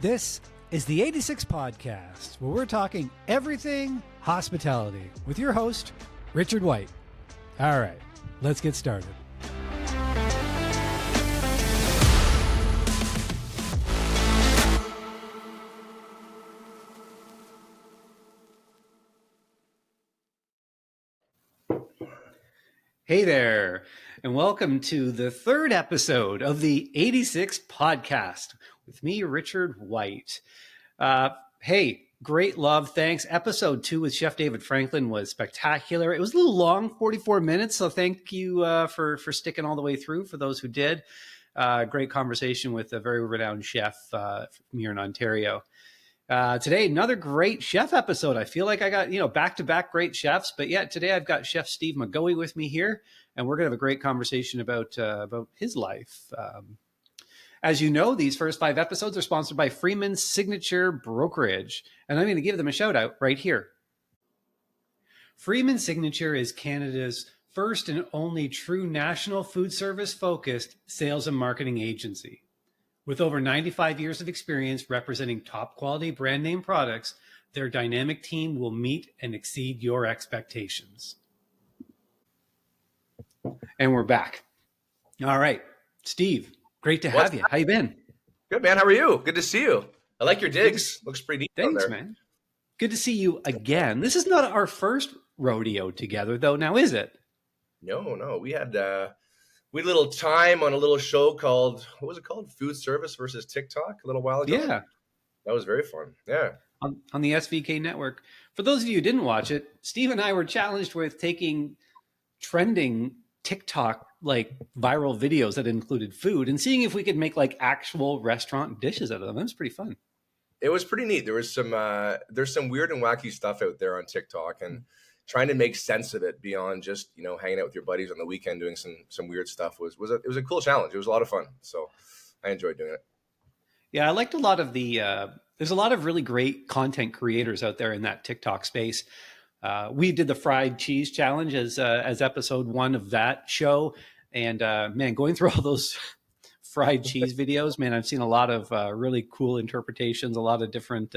This is the 86 Podcast, where we're talking everything hospitality with your host, Richard White. All right, let's get started. Hey there, and welcome to the third episode of the 86 Podcast with me, Richard White. Hey, great love. Thanks. Episode 2 with Chef David Franklin was spectacular. It was a little long, 44 minutes. So thank you for sticking all the way through for those who did. Great conversation with a very renowned chef from here in Ontario. Today, another great chef episode. I feel like I got, back-to-back great chefs. But yeah, today I've got Chef Steve McGoey with me here, and we're going to have a great conversation about his life. As you know, these first 5 episodes are sponsored by Freeman's Signature Brokerage, and I'm going to give them a shout out right here. Freeman's Signature is Canada's first and only true national food service focused sales and marketing agency. With over 95 years of experience representing top quality brand name products, their dynamic team will meet and exceed your expectations. And we're back. All right, Steve. Great to have you. How you been? Good, man. How are you? Good to see you. I like your digs. Looks pretty neat. Thanks, there. Man. Good to see you again. This is not our first rodeo together, though, now is it? No. We had a little time on a little show called, what was it called? Food Service versus TikTok a little while ago. Yeah. That was very fun. Yeah. On the SVK network. For those of you who didn't watch it, Steve and I were challenged with taking trending TikTok viral videos that included food and seeing if we could make actual restaurant dishes out of them. That was pretty fun. It was pretty neat. There was there's some weird and wacky stuff out there on TikTok, and trying to make sense of it beyond just, hanging out with your buddies on the weekend doing some weird stuff was a cool challenge. It was a lot of fun. So I enjoyed doing it. Yeah, I liked a lot of there's a lot of really great content creators out there in that TikTok space. We did the fried cheese challenge as episode 1 of that show. And man, going through all those fried cheese videos, man, I've seen a lot of really cool interpretations, a lot of different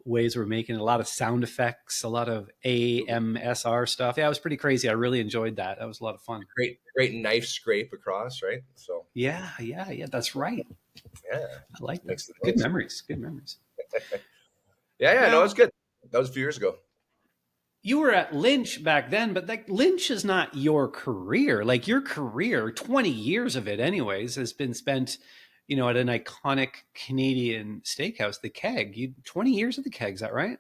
ways we're making it, a lot of sound effects, a lot of AMSR stuff. Yeah, it was pretty crazy. I really enjoyed that. That was a lot of fun. Great knife scrape across, right? So yeah, that's right. Yeah, I like that. Good memories. Yeah, no, it was good. That was a few years ago. You were at Lynch back then, but Lynch is not your career. Your career, 20 years of it anyways, has been spent, at an iconic Canadian steakhouse, the Keg. 20 years at the Keg, is that right?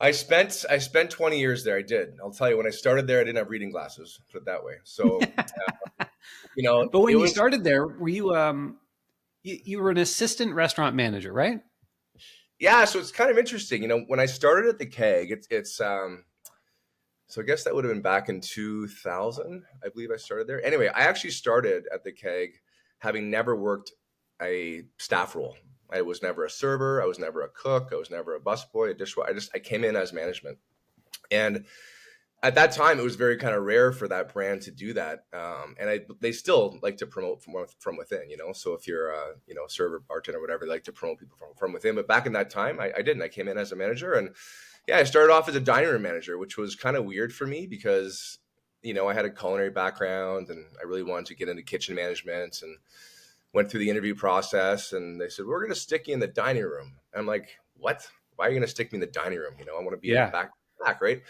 I spent 20 years there. I did. I'll tell you, when I started there, I didn't have reading glasses, put it that way. So, But when you started there, were you, you were an assistant restaurant manager, right? Yeah, so it's kind of interesting. When I started at the Keg, it's so I guess that would have been back in 2000, I believe I started there. Anyway, I actually started at the Keg having never worked a staff role. I was never a server, I was never a cook, I was never a busboy, a dishwasher. I came in as management. And at that time, it was very kind of rare for that brand to do that. And they still like to promote from within, So if you're a server, bartender, whatever, they like to promote people from within. But back in that time, I didn't. I came in as a manager, and yeah, I started off as a dining room manager, which was kind of weird for me because I had a culinary background and I really wanted to get into kitchen management, and went through the interview process. And they said, "We're going to stick you in the dining room." And I'm like, "What? Why are you going to stick me in the dining room? I want to be in the back, right?"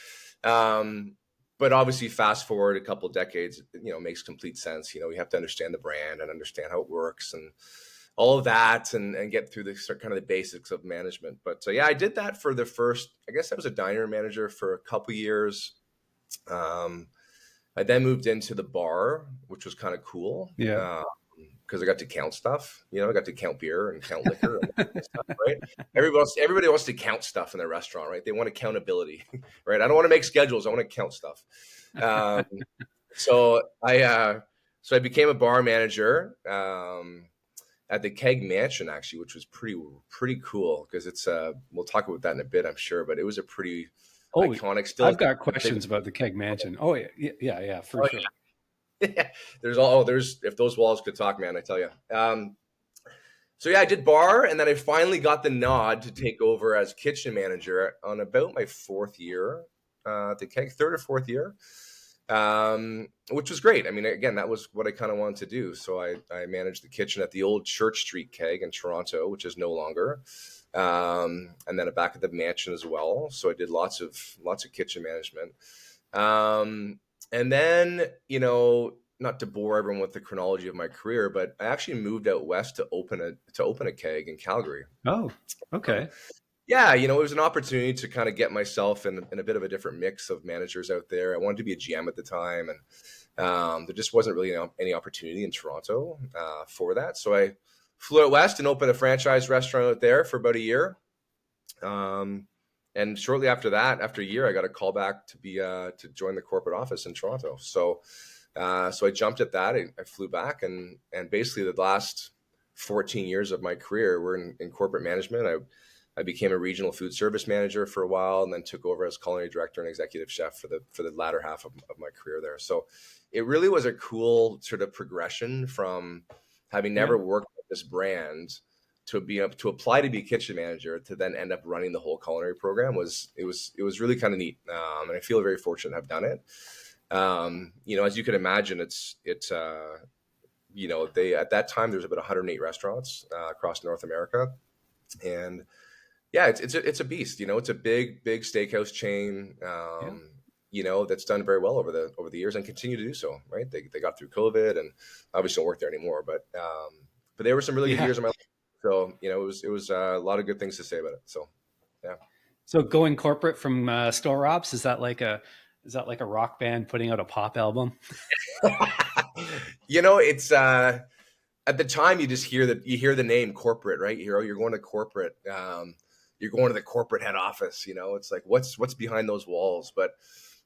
But obviously fast forward a couple of decades, it makes complete sense. You have to understand the brand and understand how it works and all of that, and get through the kind of the basics of management. But yeah, I did that for the first, I guess I was a dining room manager for a couple of years. I then moved into the bar, which was kind of cool. Yeah. Because I got to count stuff, I got to count beer and count liquor and stuff, right? Everybody wants to count stuff in their restaurant, right? They want accountability, right? I don't want to make schedules. I want to count stuff. So I became a bar manager at the Keg Mansion, actually, which was pretty cool because it's we'll talk about that in a bit, I'm sure, but it was a pretty iconic. Still, I've got questions about the Keg Mansion. Oh yeah, for sure. Yeah. There's if those walls could talk, man, I tell you. So yeah, I did bar, and then I finally got the nod to take over as kitchen manager on about my fourth year, at the Keg, third or fourth year, which was great. I mean, again, that was what I kind of wanted to do. So I managed the kitchen at the old Church Street Keg in Toronto, which is no longer, and then back at the mansion as well. So I did lots of kitchen management, and then not to bore everyone with the chronology of my career, but I actually moved out west to open a keg in Calgary. Oh, Um, okay. yeah, it was an opportunity to kind of get myself in a bit of a different mix of managers out there. I wanted to be a GM at the time, and there just wasn't really any opportunity in Toronto for that. So I flew out west and opened a franchise restaurant out there for about a year. And shortly after that, after a year, I got a call back to join the corporate office in Toronto. So I jumped at that. I flew back, and basically the last 14 years of my career were in corporate management. I became a regional food service manager for a while, and then took over as culinary director and executive chef for the latter half of my career there. So it really was a cool sort of progression from having Yeah. never worked with this brand to be up to apply to be a kitchen manager to then end up running the whole culinary program. It was really kind of neat, and I feel very fortunate to have done it. As you can imagine, they at that time there's about 108 restaurants across North America, and yeah, it's a beast. It's a big steakhouse chain. Yeah. That's done very well over the years and continue to do so. Right, they got through COVID and obviously don't work there anymore, but there were some really good Yeah. years of my life. So it was a lot of good things to say about it. So yeah. So going corporate from store ops, is that like a rock band putting out a pop album? It's at the time you hear the name corporate, right? You're going to corporate. You're going to the corporate head office. It's like what's behind those walls. But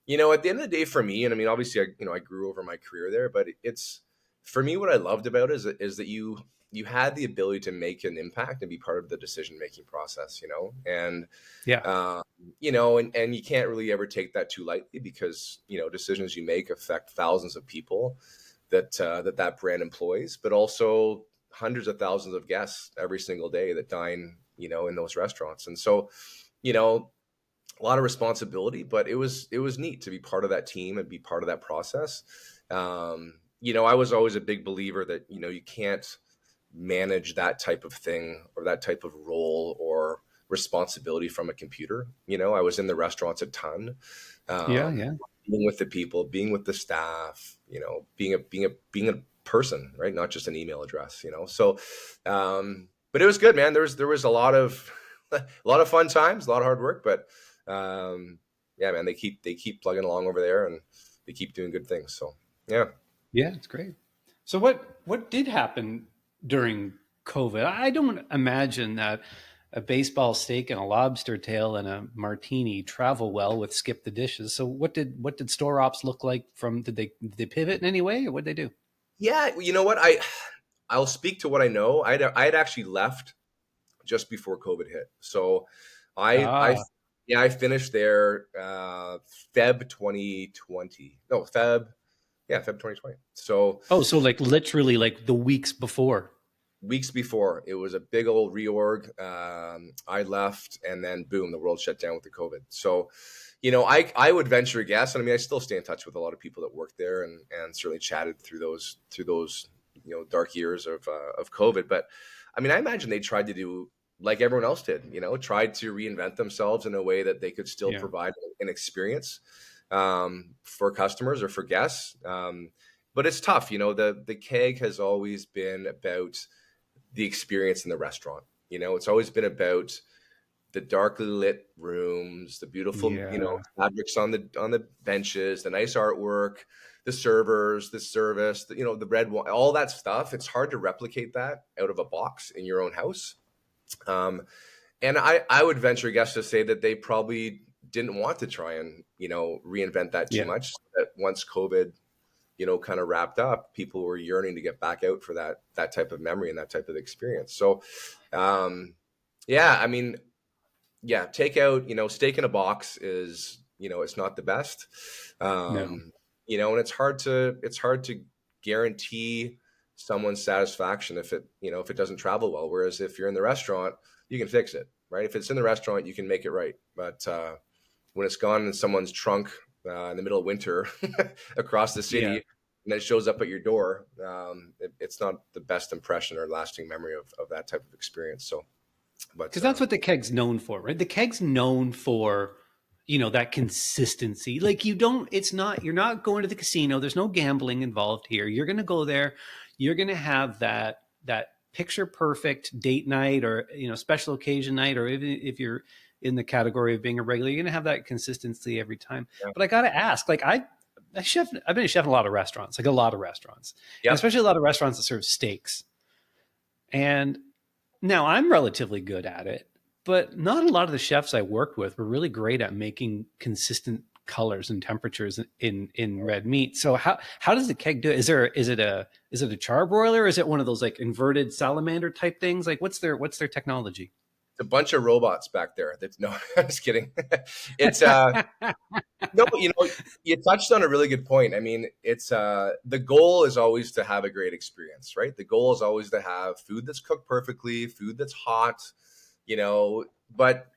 at the end of the day, for me, and I mean, obviously, I grew over my career there, but it's for me what I loved about it is that you had the ability to make an impact and be part of the decision making process. And Yeah. um, and you can't really ever take that too lightly because decisions you make affect thousands of people that brand employs, but also hundreds of thousands of guests every single day that dine in those restaurants. And so a lot of responsibility, but it was neat to be part of that team and be part of that process. I was always a big believer that you can't manage that type of thing or that type of role or responsibility from a computer. I was in the restaurants a ton, Yeah. um, Yeah. being with the people, being with the staff, being a person, right? Not just an email address. So, but it was good, man. There was a lot of a lot of fun times, a lot of hard work, but yeah, man, they keep plugging along over there and they keep doing good things. So yeah. Yeah. It's great. So what did happen during COVID? I don't imagine that a baseball steak and a lobster tail and a martini travel well with skip the dishes. So what did store ops look like from did they pivot in any way or what did they do? Yeah, you know what? I'll speak to what I know. I had actually left just before COVID hit. So I Ah, yeah, I finished there Feb 2020. No, Feb 2020. So oh, so like literally like the weeks before. weeks before, it was a big old reorg. I left, and then boom, the world shut down with the COVID. So, I would venture a guess, and I mean, I still stay in touch with a lot of people that work there, and certainly chatted through those dark years of COVID. But I mean, I imagine they tried to do like everyone else did, tried to reinvent themselves in a way that they could still Yeah. provide an experience for customers or for guests. But it's tough, the keg has always been about the experience in the restaurant. It's always been about the darkly lit rooms, the beautiful, Yeah. fabrics on the benches, the nice artwork, the servers, the service, the red wine, all that stuff. It's hard to replicate that out of a box in your own house. Um, and I would venture a guess to say that they probably didn't want to try and, reinvent that too Yeah. much. So that once COVID kind of wrapped up, people were yearning to get back out for that type of memory and that type of experience. So, yeah, I mean, yeah, takeout, steak in a box is, it's not the best, No. and it's hard to guarantee someone's satisfaction if it doesn't travel well. Whereas if you're in the restaurant, you can fix it, right? If it's in the restaurant, you can make it right. But when it's gone in someone's trunk in the middle of winter across the city, Yeah. and then it shows up at your door, it's not the best impression or lasting memory of that type of experience. So, but Because that's what the Keg's known for, right? The Keg's known for, that consistency. Like you're not going to the casino. There's no gambling involved here. You're going to go there. You're going to have that picture perfect date night or, special occasion night, or even if you're in the category of being a regular, you're going to have that consistency every time. yeah, But I got to ask, like I've been a chef in a lot of restaurants, like a lot of restaurants, and yep. especially a lot of restaurants that serve steaks. And now I'm relatively good at it, but not a lot of the chefs I worked with were really great at making consistent colors and temperatures in red meat. So how does the Keg do it? Is it a charbroiler? Is it one of those like inverted salamander type things? Like what's their technology? It's a bunch of robots back there. That's no, I'm just kidding. It's no, you touched on a really good point. I mean, it's the goal is always to have a great experience, right? The goal is always to have food that's cooked perfectly, food that's hot, but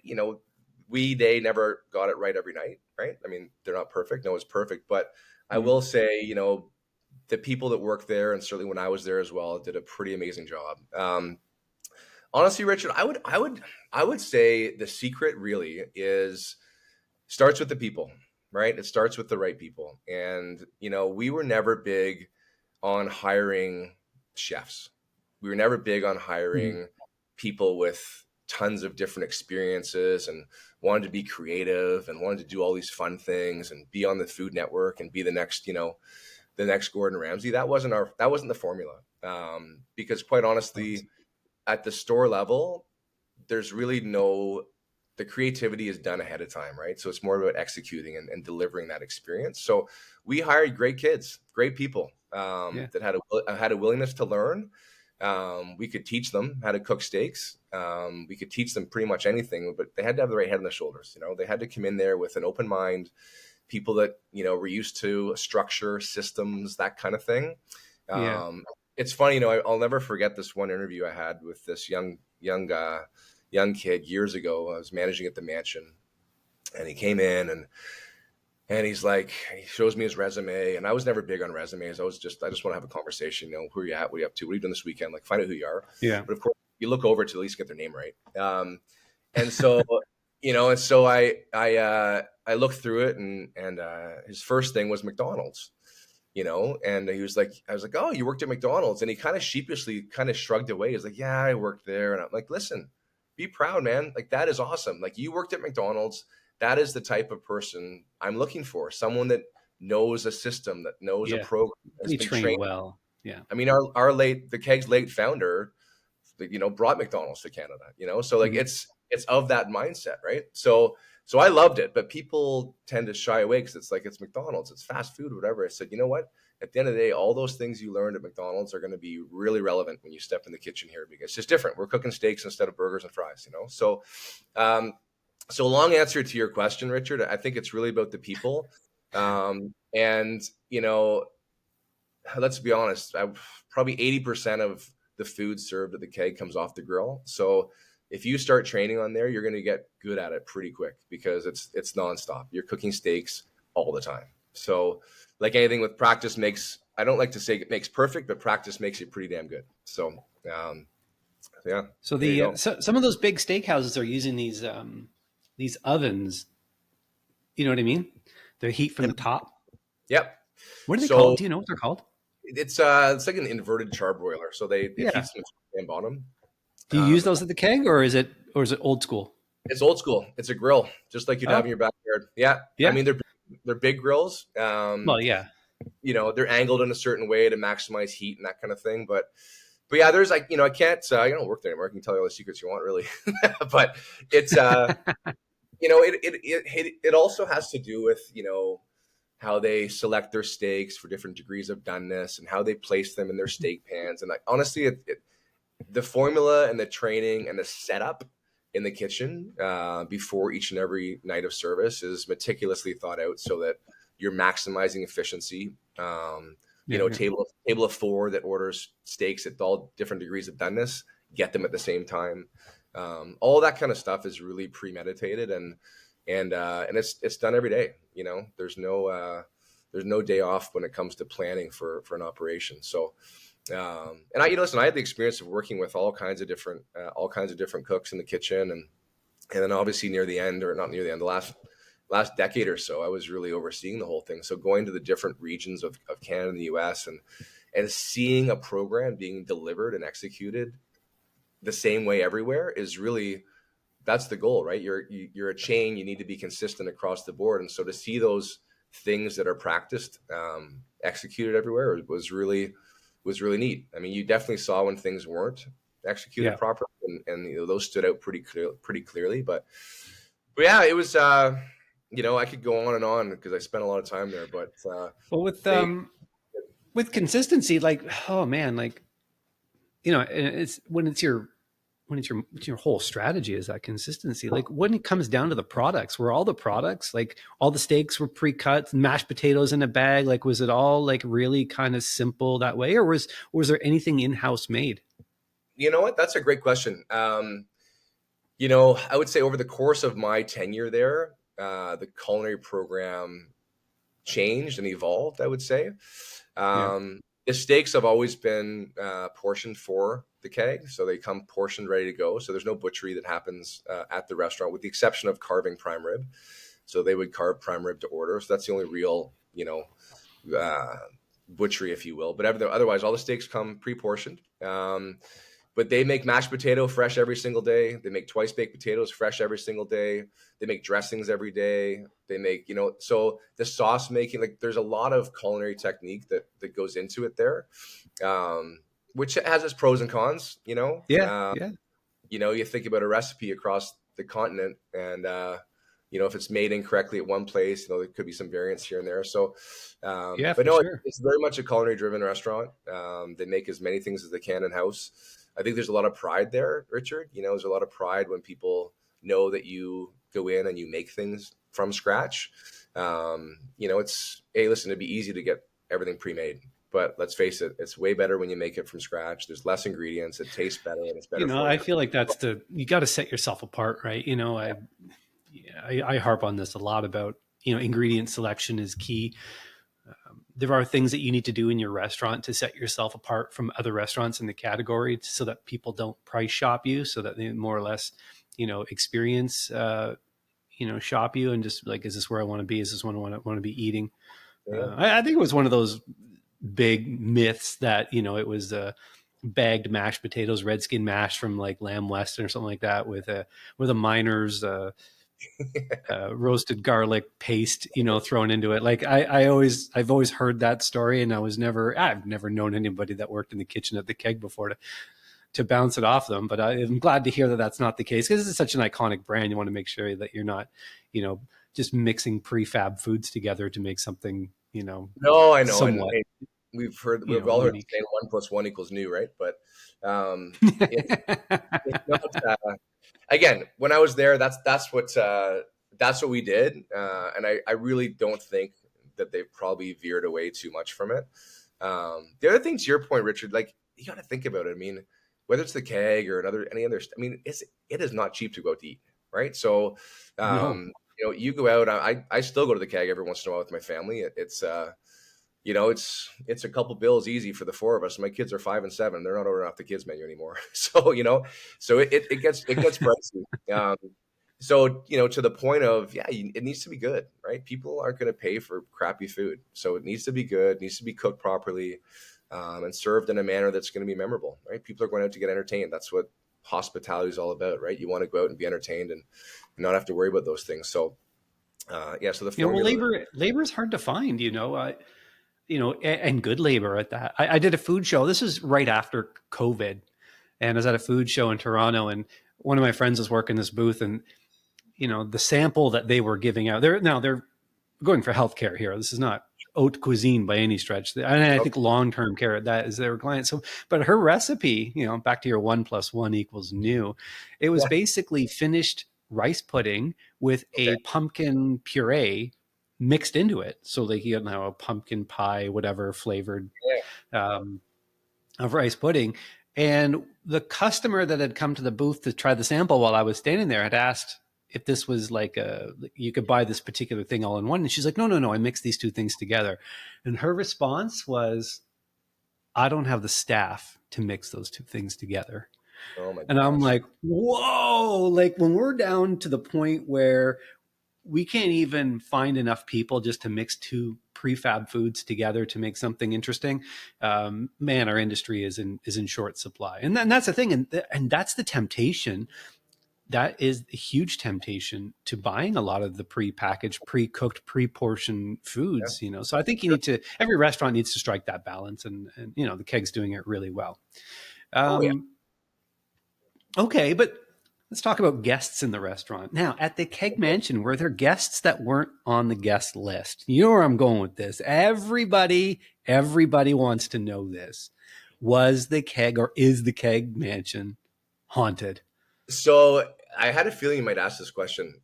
they never got it right every night, right? I mean, they're not perfect. No one's perfect, but I will say, the people that work there, and certainly when I was there as well, did a pretty amazing job. Honestly, Richard, I would say the secret really starts with the people, right? It starts with the right people. And, we were never big on hiring chefs. We were never big on hiring people with tons of different experiences and wanted to be creative and wanted to do all these fun things and be on the Food Network and be the next Gordon Ramsay. That wasn't the formula. Because quite honestly, at the store level, there's really the creativity is done ahead of time, right? So it's more about executing and delivering that experience. So we hired great kids, great people that had a willingness to learn. We could teach them how to cook steaks. We could teach them pretty much anything, but they had to have the right head on their shoulders. They had to come in there with an open mind, people that, were used to structure, systems, that kind of thing. It's funny, I'll never forget this one interview I had with this young kid years ago. I was managing at the Mansion, and he came in and he's like, he shows me his resume, and I was never big on resumes. I just want to have a conversation. Who are you at? What are you up to? What are you doing this weekend? Like, find out who you are. Yeah. But of course, you look over to at least get their name right. And so, and so I looked through it, and his first thing was McDonald's. And he was like, I was like, oh, you worked at McDonald's. And he kind of sheepishly kind of shrugged away. He's like, yeah, I worked there. And I'm like, listen, be proud, man. Like, that is awesome. Like, you worked at McDonald's. That is the type of person I'm looking for. Someone that knows a system, that knows a program. He trained well. Yeah. I mean, the Keg's late founder, brought McDonald's to Canada, so like it's of that mindset, right? So I loved it, but people tend to shy away because it's like, it's McDonald's, it's fast food, whatever. I said, you know what? At the end of the day, all those things you learned at McDonald's are going to be really relevant when you step in the kitchen here, because it's just different. We're cooking steaks instead of burgers and fries, So, long answer to your question, Richard. I think it's really about the people. And, let's be honest, probably 80% of the food served at the Keg comes off the grill. So if you start training on there, you're going to get good at it pretty quick, because it's nonstop. You're cooking steaks all the time. So like anything with practice I don't like to say it makes perfect, but practice makes it pretty damn good. So, yeah. So some of those big steakhouses are using these ovens. You know what I mean? The heat from the top. Yep. What are they called? Do you know what they're called? It's like an inverted charbroiler. So it heats from the bottom. Do you use those at the Keg, or is it old school? It's old school. It's a grill, just like you'd have in your backyard. Yeah. I mean, they're big grills. Well, yeah. They're angled in a certain way to maximize heat and that kind of thing. But yeah, there's like, I can't, I don't work there anymore. I can tell you all the secrets you want, really. But it's, it also has to do with, how they select their steaks for different degrees of doneness and how they place them in their steak pans. And honestly, the formula and the training and the setup in the kitchen before each and every night of service is meticulously thought out so that you're maximizing efficiency you Yeah, know, yeah. table of four that orders steaks at all different degrees of doneness, get them at the same time. All that kind of stuff is really premeditated, and it's done every day. You know, there's no day off when it comes to planning for an operation. So, and I, you know, listen, I had the experience of working with all kinds of different cooks in the kitchen, and then obviously near the end, or not near the end, the last decade or so, I was really overseeing the whole thing. So going to the different regions of Canada and the US, and seeing a program being delivered and executed the same way everywhere is really, that's the goal, right? You're a chain, you need to be consistent across the board. And so to see those things that are practiced, executed everywhere was really neat. I mean, you definitely saw when things weren't executed Yeah. properly, and you know, those stood out pretty clearly. But yeah, it was, you know, I could go on and on because I spent a lot of time there, but Well, they, with consistency, like, oh man, like, you know, it's when it's your whole strategy is that consistency. Like when it comes down to the products, were all the products, like all the steaks were pre-cut, mashed potatoes in a bag? Like, was it all like really kind of simple that way, or was there anything in-house made? you know what, that's a great question. You know, I would say over the course of my tenure there, the culinary program changed and evolved, I would say. Yeah. The steaks have always been portioned for the keg, so they come portioned ready to go. So there's no butchery that happens at the restaurant, with the exception of carving prime rib. So they would carve prime rib to order. So that's the only real, you know, butchery, if you will. But otherwise, all the steaks come pre-portioned. But they make mashed potato fresh every single day. They make twice baked potatoes fresh every single day. They make dressings every day. They make, you know, so the sauce making, like there's a lot of culinary technique that goes into it there, which has its pros and cons, you know. Yeah. Yeah. You know, you think about a recipe across the continent, and you know, if it's made incorrectly at one place, you know, there could be some variance here and there. So, Yeah, but for no, sure. it's very much a culinary driven restaurant. They make as many things as they can in house. I think there's a lot of pride there, Richard. You know, there's a lot of pride when people know that you go in and you make things from scratch. You know, it's, hey, listen, it'd be easy to get everything pre-made, but let's face it, it's way better when you make it from scratch. There's less ingredients, it tastes better, and it's You better know, for I you. feel like you got to set yourself apart, right? You know, I harp on this a lot about, you know, ingredient selection is key. There are things that you need to do in your restaurant to set yourself apart from other restaurants in the category, so that people don't price shop you, so that they more or less, you know, experience, you know, shop you and just like, is this where I want to be? Is this what I want to be eating? Yeah. I think it was one of those big myths that, you know, it was bagged mashed potatoes, redskin mash from like Lamb Weston or something like that, with a miner's roasted garlic paste, you know, thrown into it. Like I've always heard that story, and I've never known anybody that worked in the kitchen at the Keg before to bounce it off them. But I'm glad to hear that that's not the case, because it's such an iconic brand. You want to make sure that you're not, you know, just mixing prefab foods together to make something, you know, No, I know, and somewhat, hey, you we've know, all heard the unique. saying one plus one equals new, right? But it's it's not. Again, when I was there, that's what we did, and I really don't think that they've probably veered away too much from it. The other thing, to your point, Richard, like you got to think about it. I mean, whether it's the keg or any other, I mean, it is not cheap to go out to eat, right? So, No. you know, you go out. I still go to the keg every once in a while with my family. It's you know, it's a couple bills easy for the four of us. My kids are 5 and 7. They're not ordering off the kids menu anymore. So, you know, so it gets pricey. So, you know, to the point of, yeah, it needs to be good, right? People aren't going to pay for crappy food. So it needs to be good, needs to be cooked properly, and served in a manner that's going to be memorable, right? People are going out to get entertained. That's what hospitality is all about, right? You want to go out and be entertained and not have to worry about those things. So, yeah, so the You know, well, formula. labor is hard to find, you know, and good labor at that. I did a food show. This is right after COVID, and I was at a food show in Toronto, and one of my friends was working this booth, and you know, the sample that they were giving out. They're going for healthcare here. This is not haute cuisine by any stretch. And I think long-term care, that is their client. So, but her recipe, you know, back to your one plus one equals new, it was Yeah. basically finished rice pudding with Okay. a pumpkin puree mixed into it. So like you know a pumpkin pie, whatever flavored um, of rice pudding. And the customer that had come to the booth to try the sample while I was standing there had asked if this was like you could buy this particular thing all in one. And she's like, no, no, no, I mixed these two things together. And her response was, I don't have the staff to mix those two things together. Oh my And I'm gosh. like, whoa, like when we're down to the point where we can't even find enough people just to mix two prefab foods together to make something interesting. Man, our industry is in short supply, and that's the thing, and that's the temptation. That is a huge temptation to buying a lot of the pre-packaged, pre-cooked, pre-portioned Yeah. foods. So I think every restaurant needs to strike that balance, and the Keg's doing it really well. Oh yeah. Um, okay, but let's talk about guests in the restaurant. Now, at the Keg Mansion, were there guests that weren't on the guest list? You know where I'm going with this. Everybody wants to know this. Was the Keg or is the Keg Mansion haunted? So I had a feeling you might ask this question.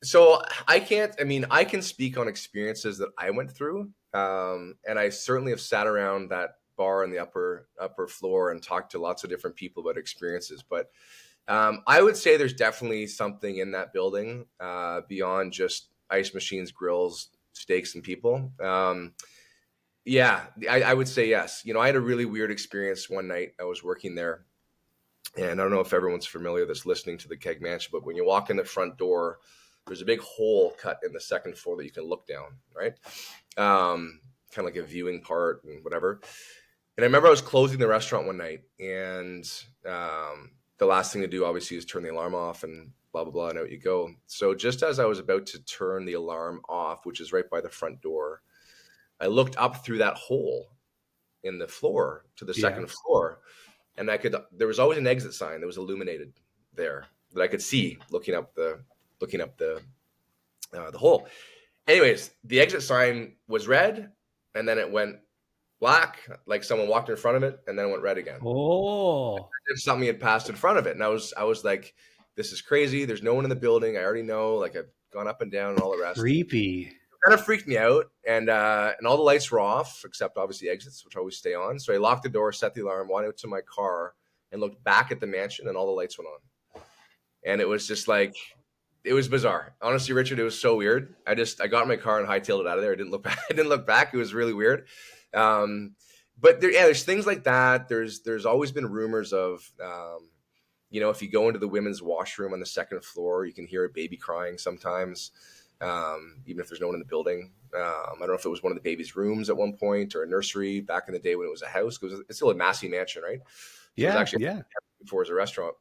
So I can't. I mean, I can speak on experiences that I went through, and I certainly have sat around that bar on the upper floor and talked to lots of different people about experiences. But I would say there's definitely something in that building beyond just ice machines, grills, steaks, and people. Yeah, I would say yes. I had a really weird experience one night. I was working there, and I don't know if everyone's familiar that's listening to the Keg Mansion, but when you walk in the front door, there's a big hole cut in the second floor that you can look down, right? Kind of like a viewing part and whatever. And I remember I was closing the restaurant one night, and the last thing to do, obviously, is turn the alarm off and blah, blah, blah, and out you go. So just as I was about to turn the alarm off, which is right by the front door, I looked up through that hole in the floor to the Yeah. second floor, and there was always an exit sign that was illuminated there that I could see looking up the hole. Anyways, the exit sign was red, and then it went black, like someone walked in front of it, and then it went red again. Oh, If something had passed in front of it, and I was like, "This is crazy. There's no one in the building. I already know. Like I've gone up and down and all the rest." creepy. Kind of freaked me out, and all the lights were off except obviously exits, which always stay on. So I locked the door, set the alarm, went out to my car, and looked back at the mansion, and all the lights went on. And it was just like, it was bizarre. Honestly, Richard, it was so weird. I got in my car and hightailed it out of there. I didn't look back. I didn't look back. It was really weird. But there's things like that. There's always been rumors of, if you go into the women's washroom on the second floor, you can hear a baby crying sometimes, even if there's no one in the building. I don't know if it was one of the baby's rooms at one point or a nursery back in the day when it was a house, because it's still a Massey mansion, right? So it was actually before it was a restaurant.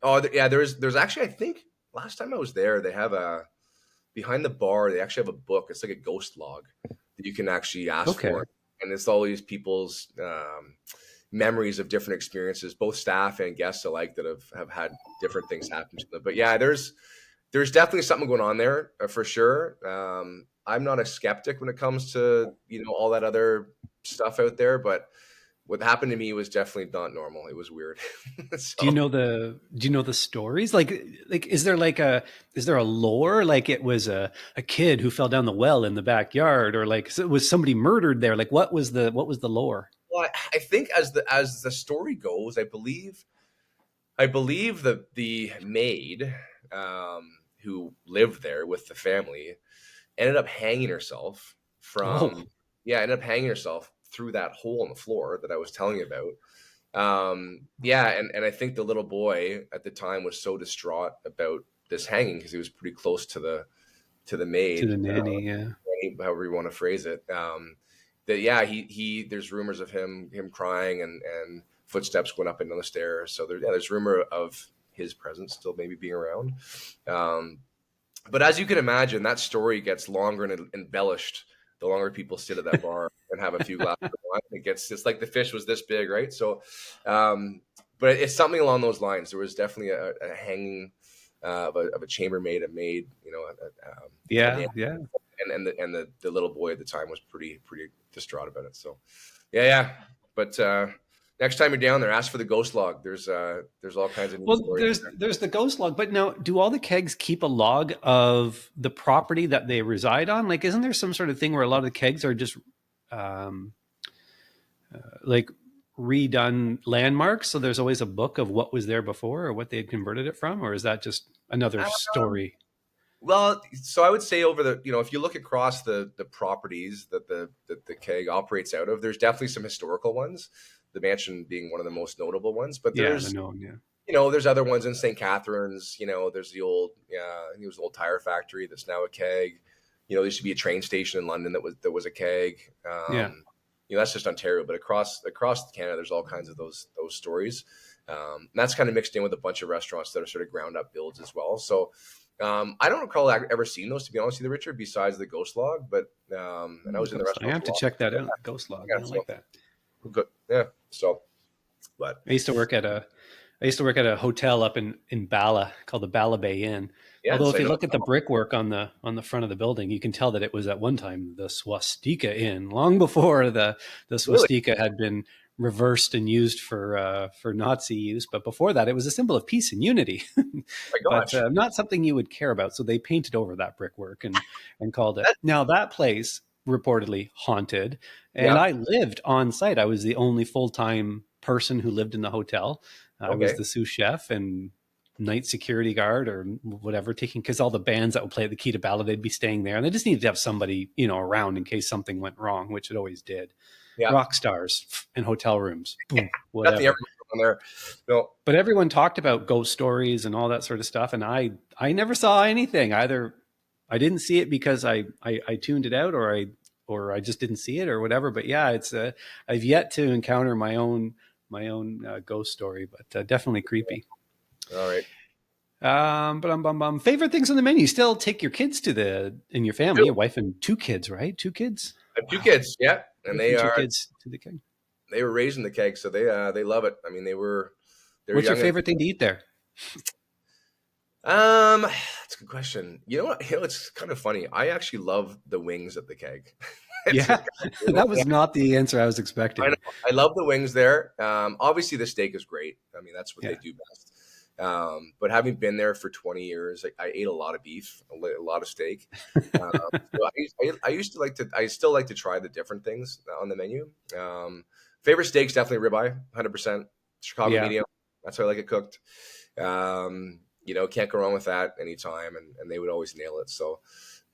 There's actually, I think last time I was there, they have behind the bar, they actually have a book. It's like a ghost log that you can actually ask for. And it's all these people's memories of different experiences, both staff and guests alike, that have had different things happen to them. But yeah, there's definitely something going on there for sure. I'm not a skeptic when it comes to, all that other stuff out there, but what happened to me was definitely not normal. It was weird. So, Do you know the stories? Like is there a lore? Like it was a kid who fell down the well in the backyard, or like was somebody murdered there? Like what was the lore? well, I think as the story goes, I believe that the maid who lived there with the family ended up hanging herself Oh, through that hole in the floor that I was telling you about. And I think the little boy at the time was so distraught about this hanging, because he was pretty close to the to maid, the nanny, yeah. however you want to phrase it. He there's rumors of him crying and footsteps going up and down the stairs. So there's rumor of his presence still maybe being around. But as you can imagine, that story gets longer and embellished the longer people sit at that bar and have a few glasses of wine. It's like the fish was this big, right? So, but it's something along those lines. There was definitely a hanging of a chambermaid, a maid, Yeah. and the little boy at the time was pretty distraught about it. So, yeah. But Next time you're down there, ask for the ghost log. There's all kinds of neat Well, stories there. there's the ghost log, but now do all the kegs keep a log of the property that they reside on? Like, isn't there some sort of thing where a lot of the kegs are just um, like redone landmarks? So there's always a book of what was there before or what they had converted it from, or is that just another story? Well, so I would say over the, if you look across the properties that the keg operates out of, there's definitely some historical ones. The mansion being one of the most notable ones, but Yeah, there's the known, yeah. there's other ones in St. Catharines. There's the old, I think it was an old tire factory that's now a keg. There used to be a train station in London that was a keg. Yeah. That's just Ontario, but across Canada, there's all kinds of those stories. And that's kind of mixed in with a bunch of restaurants that are sort of ground up builds as well. So I don't recall ever seeing those, to be honest with you, Richard, besides the ghost log. But and I was in the restaurant. I have to check that out. Ghost log. Yeah, I like that. Good. Yeah. So, but I used to work at a hotel up in Bala called the Bala Bay Inn. yeah, Although so if you look at the brickwork on the front of the building, you can tell that it was at one time the Swastika Inn, long before the swastika had been reversed and used for Nazi use. But before that, it was a symbol of peace and unity. my But gosh, not something you would care about. So they painted over that brickwork and called it. Now that place reportedly haunted, and Yeah. I lived on site. I was the only full-time person who lived in the hotel. I was Okay. the sous chef and night security guard or whatever, because all the bands that would play at the Key to Ballad, they'd be staying there, and they just needed to have somebody around in case something went wrong, which it always did. Yeah. Rock stars in hotel rooms, boom, Nothing whatever. ever on there. No. But everyone talked about ghost stories and all that sort of stuff, and I never saw anything. Either I didn't see it because I tuned it out, or I just didn't see it, or whatever. But yeah, it's I've yet to encounter my own ghost story, but definitely creepy. All right. Favorite things on the menu. You still take your kids in your family, your wife and 2 kids, right? 2 kids. I have 2 kids. Yeah, and they Two are kids to the keg. they were raised in the keg, so they love it. I mean, they were. What's your favorite thing to eat there? That's a good question. You know what? It's kind of funny. I actually love the wings at the keg. Yeah, that was not the answer I was expecting. I know. I love the wings there. Obviously, the steak is great. I mean, that's what they do best. But having been there for 20 years, I ate a lot of beef, a lot of steak. So I still like to try the different things on the menu. Favorite steaks, definitely ribeye, 100%. Chicago medium. That's how I like it cooked. Can't go wrong with that anytime. And they would always nail it. So,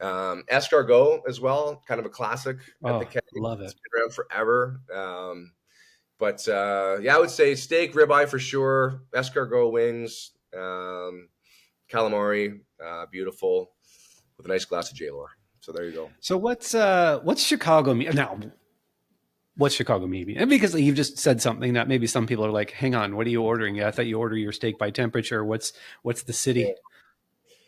escargot as well, kind of a classic at the keg. Love it. It's been around forever. But I would say steak, ribeye for sure, escargot wings, calamari, beautiful, with a nice glass of J-Lor. So there you go. So what's Chicago now? What's Chicago meat? And because you've just said something that maybe some people are like, hang on, what are you ordering? Yeah, I thought you order your steak by temperature. What's the city? Yeah.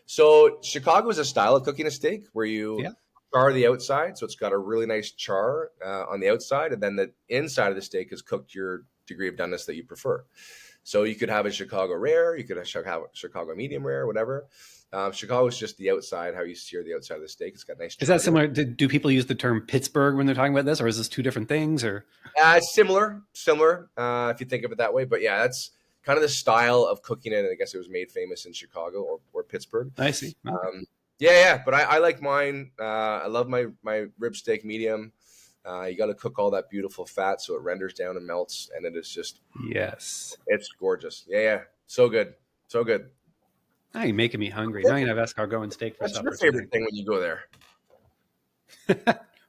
So Chicago is a style of cooking a steak where you char the outside, so it's got a really nice char on the outside, and then the inside of the steak is cooked your degree of doneness that you prefer. So you could have a Chicago rare, you could have Chicago medium rare, whatever. Chicago is just the outside, how you sear the outside of the steak. It's got nice. Is that similar? Do people use the term Pittsburgh when they're talking about this, or is this 2 different things? Or similar, if you think of it that way. But yeah, that's kind of the style of cooking it. And I guess it was made famous in Chicago or Pittsburgh. I see. But I like mine. I love my rib steak medium. You got to cook all that beautiful fat so it renders down and melts, and it is just it's gorgeous. Yeah, so good. Now you're making me hungry. Now you have escargot and steak for supper. What's your favorite thing when you go there?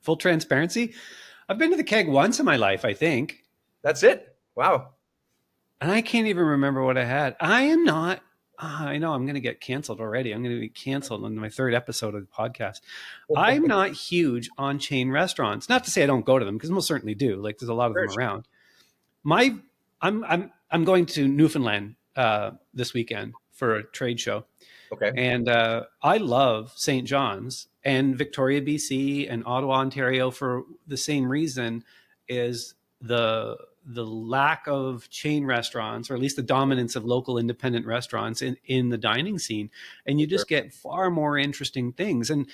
Full transparency, I've been to the keg once in my life, I think. That's it. Wow. And I can't even remember what I had. I am not. I know I'm going to get canceled already. I'm going to be canceled on my 3rd episode of the podcast. I'm not huge on chain restaurants. Not to say I don't go to them, because I most certainly do. Like, there's a lot of them around. I'm going to Newfoundland this weekend for a trade show. Okay. And I love St. John's and Victoria, BC, and Ottawa, Ontario for the same reason, is the lack of chain restaurants, or at least the dominance of local independent restaurants in the dining scene. And you just get far more interesting things. And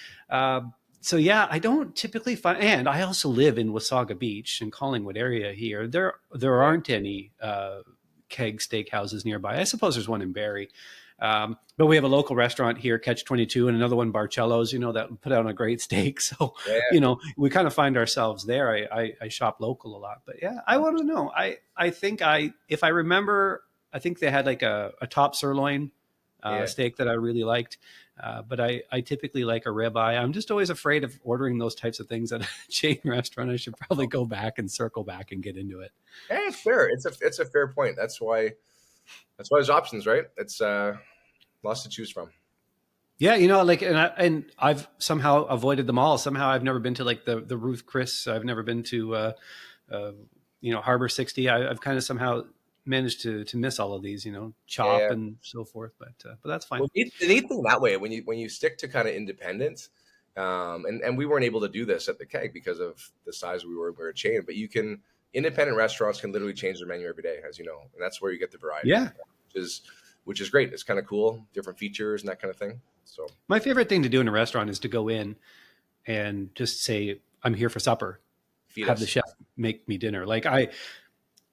So yeah, I don't typically find, and I also live in Wasaga Beach and Collingwood area here. There Yeah, aren't any keg steakhouses nearby. I suppose there's one in Barrie, but we have a local restaurant here, Catch 22, and another one, Barcello's. That put out a great steak. So yeah, we kind of find ourselves there. I shop local a lot, but yeah, I want to know. I think if I remember, I think they had like a top sirloin yeah. steak that I really liked. But I typically like a ribeye. I'm just always afraid of ordering those types of things at a chain restaurant. I should probably go back and circle back and get into it. Hey, it's fair. It's a fair point. That's why there's options, right? It's lots to choose from. Yeah, like, and I've somehow avoided them all. Somehow I've never been to like the Ruth Chris. I've never been to Harbor 60. I've kind of somehow managed to miss all of these. Chop Yeah. and so forth. But that's fine. Well, the neat thing that way, when you stick to kind of independent, and we weren't able to do this at the Keg because of the size we're a chain, but independent restaurants can literally change their menu every day, as you know, and that's where you get the variety. Yeah. Which is great. It's kind of cool, different features and that kind of thing. So My favorite thing to do in a restaurant is to go in and just say, "I'm here for supper." feed Have the us chef make me dinner. Like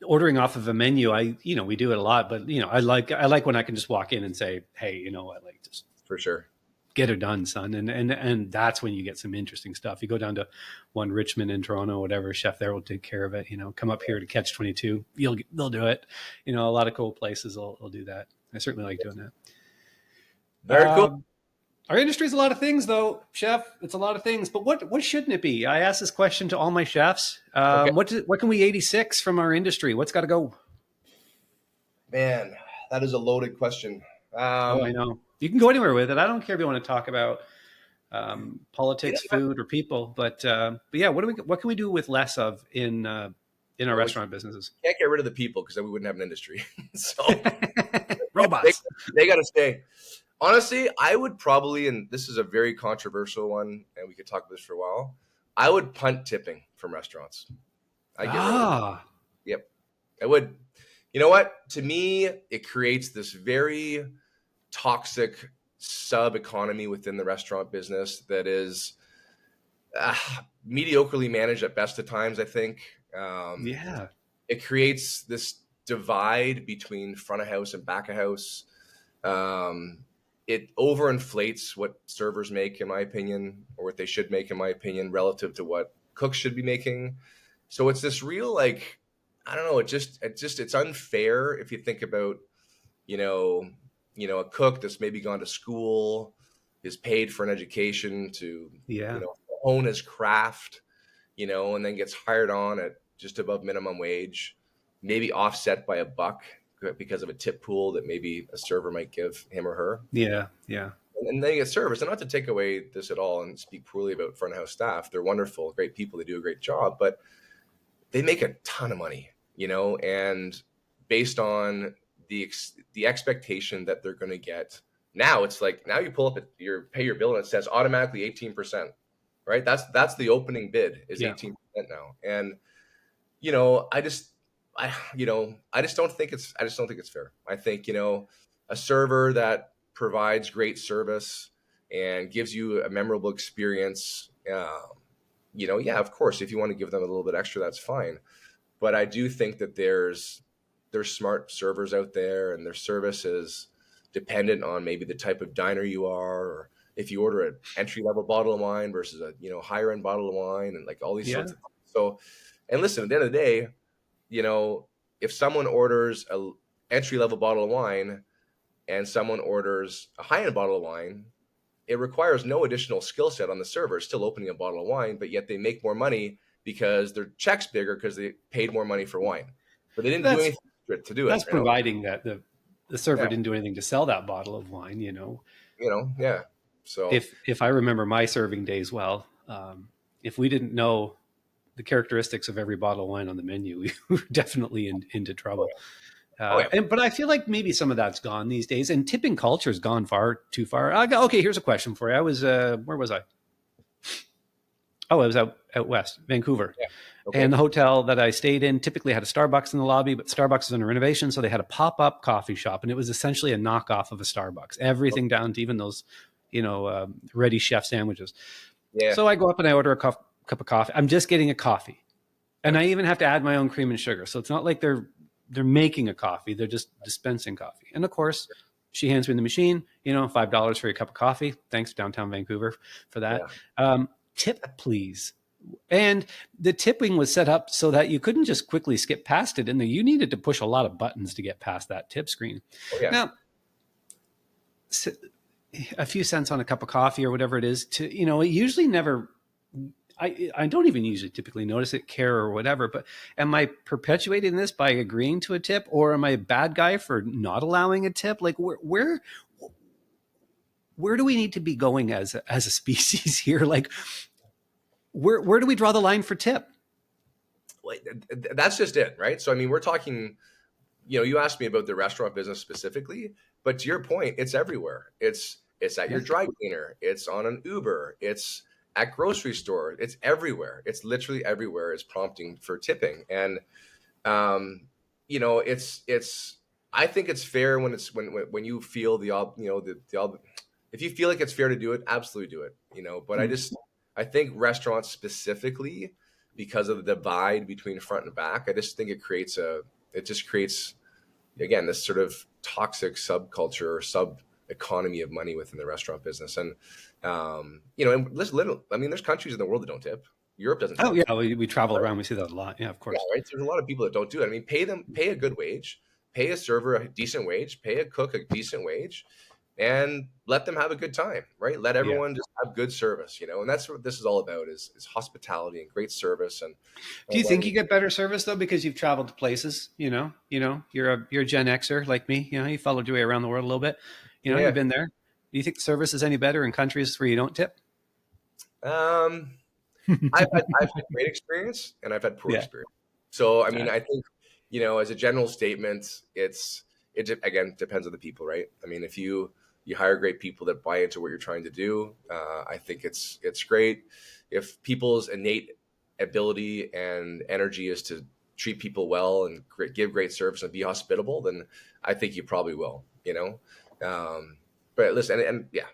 ordering off of a menu, we do it a lot, but I like when I can just walk in and say, "Hey, you know what? Like, just for sure. get it done, son." And that's when you get some interesting stuff. You go down to one Richmond in Toronto, whatever, chef there will take care of it. Come up here to Catch 22, they'll do it. A lot of cool places will do that. I certainly like doing that. Very cool. Our industry is a lot of things, though, chef. It's a lot of things, but what shouldn't it be? I ask this question to all my chefs. Okay. What can we 86 from our industry? What's got to go? Man, that is a loaded question. I know. You can go anywhere with it. I don't care if you want to talk about politics, Yeah. food, or people, but yeah, what can we do with less of in our restaurant businesses? Can't get rid of the people because then we wouldn't have an industry. So Robots. they got to stay. Honestly, I would probably, and this is a very controversial one, and we could talk about this for a while. I would punt tipping from restaurants. I get rid of it. Yep, I would. You know what? To me, it creates this very toxic sub economy within the restaurant business that is mediocrely managed at best of times. I think. Yeah. It creates this divide between front of house and back of house. It overinflates what servers make, in my opinion, or what they should make, in my opinion, relative to what cooks should be making. So it's this real, like, I don't know. It's unfair if you think about, a cook that's maybe gone to school, is paid for an education to, hone his craft, and then gets hired on at just above minimum wage, maybe offset by $1 because of a tip pool that maybe a server might give him or her. Yeah. And then you get servers. And not to take away this at all and speak poorly about front of house staff. They're wonderful, great people. They do a great job, but they make a ton of money, and based on the expectation that they're going to get. Now it's like, now you pull up pay your bill and it says automatically 18%, right? That's the opening bid is 18% now. And, I just don't think it's fair. I think, a server that provides great service and gives you a memorable experience, of course, if you want to give them a little bit extra, that's fine. But I do think that there's smart servers out there, and their service is dependent on maybe the type of diner you are, or if you order an entry-level bottle of wine versus a higher end bottle of wine, and like all these sorts of things. So, and listen, at the end of the day, if someone orders a entry-level bottle of wine and someone orders a high-end bottle of wine, it requires no additional skill set on the server. It's still opening a bottle of wine, but yet they make more money because their check's bigger because they paid more money for wine. But they didn't do anything to do it. That's providing that the server didn't do anything to sell that bottle of wine, Yeah. So if I remember my serving days well, if we didn't know the characteristics of every bottle of wine on the menu, we were definitely into trouble. But I feel like maybe some of that's gone these days, and tipping culture has gone far too far. Okay, here's a question for you. I was where was I? Oh, I was out west, Vancouver. Yeah. Okay. And the hotel that I stayed in typically had a Starbucks in the lobby, but Starbucks is under renovation, so they had a pop-up coffee shop, and it was essentially a knockoff of a Starbucks. Everything down to even those, ready chef sandwiches. Yeah. So I go up and I order a cup of coffee. I'm just getting a coffee. And I even have to add my own cream and sugar. So it's not like they're making a coffee. They're just dispensing coffee. And of course, she hands me the machine, $5 for a cup of coffee. Thanks, downtown Vancouver, for that. Tip, please. And the tipping was set up so that you couldn't just quickly skip past it. And you needed to push a lot of buttons to get past that tip screen. Oh, yeah. Now, a few cents on a cup of coffee or whatever it is, it usually never, I don't even usually typically notice it, care or whatever, but am I perpetuating this by agreeing to a tip, or am I a bad guy for not allowing a tip? Like where do we need to be going as a species here? Like where do we draw the line for tip? That's just it, right? So, I mean, we're talking, you asked me about the restaurant business specifically, but to your point, it's everywhere. It's at your dry cleaner. It's on an Uber. It's at grocery store. It's everywhere. It's literally everywhere is prompting for tipping. And, it's, I think it's fair when you feel if you feel like it's fair to do it, absolutely do it, but I think restaurants specifically, because of the divide between front and back, I just think it creates again, this sort of toxic subculture or sub economy of money within the restaurant business. And, and listen, I mean, there's countries in the world that don't tip. Europe doesn't tip. Oh yeah. We travel around. We see that a lot. Yeah, of course. Yeah, right. There's a lot of people that don't do it. I mean, pay a good wage, pay a server a decent wage, pay a cook a decent wage, and let them have a good time, right? Let everyone just have good service, and that's what this is all about is hospitality and great service. And do you think you get better service though, because you've traveled to places, you're a Gen Xer like me, you followed your way around the world a little bit, you've been there. Do you think the service is any better in countries where you don't tip? I've had great experience and I've had poor experience. So, I mean, I think, as a general statement, it again depends on the people, right? I mean, if you hire great people that buy into what you're trying to do, I think it's great. If people's innate ability and energy is to treat people well and give great service and be hospitable, then I think you probably will, but listen, and yeah,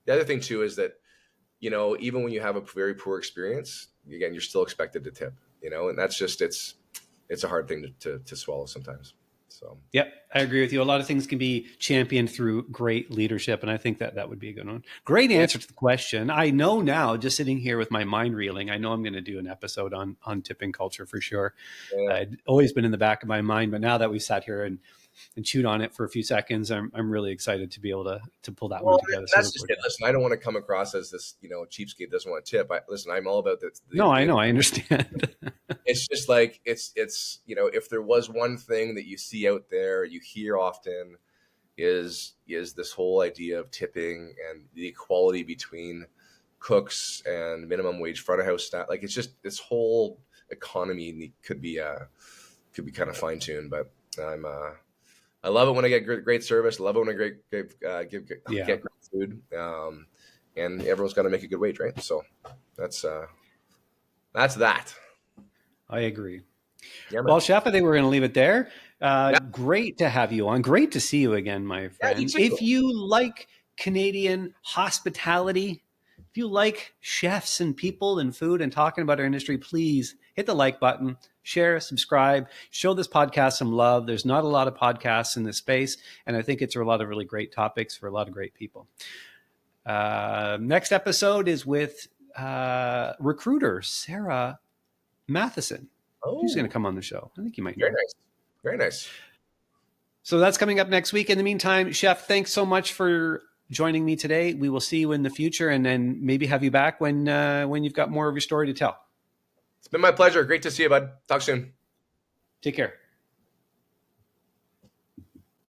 the other thing too is that, even when you have a very poor experience, again, you're still expected to tip, and that's just, it's a hard thing to swallow sometimes. So, yep, I agree with you. A lot of things can be championed through great leadership, and I think that would be a good one. Great answer to the question. I know now, just sitting here with my mind reeling, I know I'm going to do an episode on tipping culture for sure. Yeah. It's always been in the back of my mind, but now that we've sat here and chewed on it for a few seconds, I'm really excited to be able to pull that one together. That's just it. Listen, I don't want to come across as this, cheapskate doesn't want to tip. Listen, I'm all about this. No, I know. I understand. It's just like, it's, if there was one thing that you see out there, you hear often is this whole idea of tipping and the equality between cooks and minimum wage front of house staff. Like, it's just, this whole economy could be kind of fine tuned, but I love it when I get great service. I love it when I get great food. And everyone's got to make a good wage, right? So that's that. I agree. Yeah, well, Chef, I think we're going to leave it there. Great to have you on. Great to see you again, my friend. If you like Canadian hospitality, if you like chefs and people and food and talking about our industry, please hit the like button, share, subscribe, show this podcast some love. There's not a lot of podcasts in this space, and I think it's a lot of really great topics for a lot of great people. Next episode is with recruiter Sarah Matheson. She's going to come on the show. I think you might know. Very nice. Very nice. So that's coming up next week. In the meantime, Chef, thanks so much for joining me today. We will see you in the future, and then maybe have you back when you've got more of your story to tell. It's been my pleasure. Great to see you, bud. Talk soon. Take care.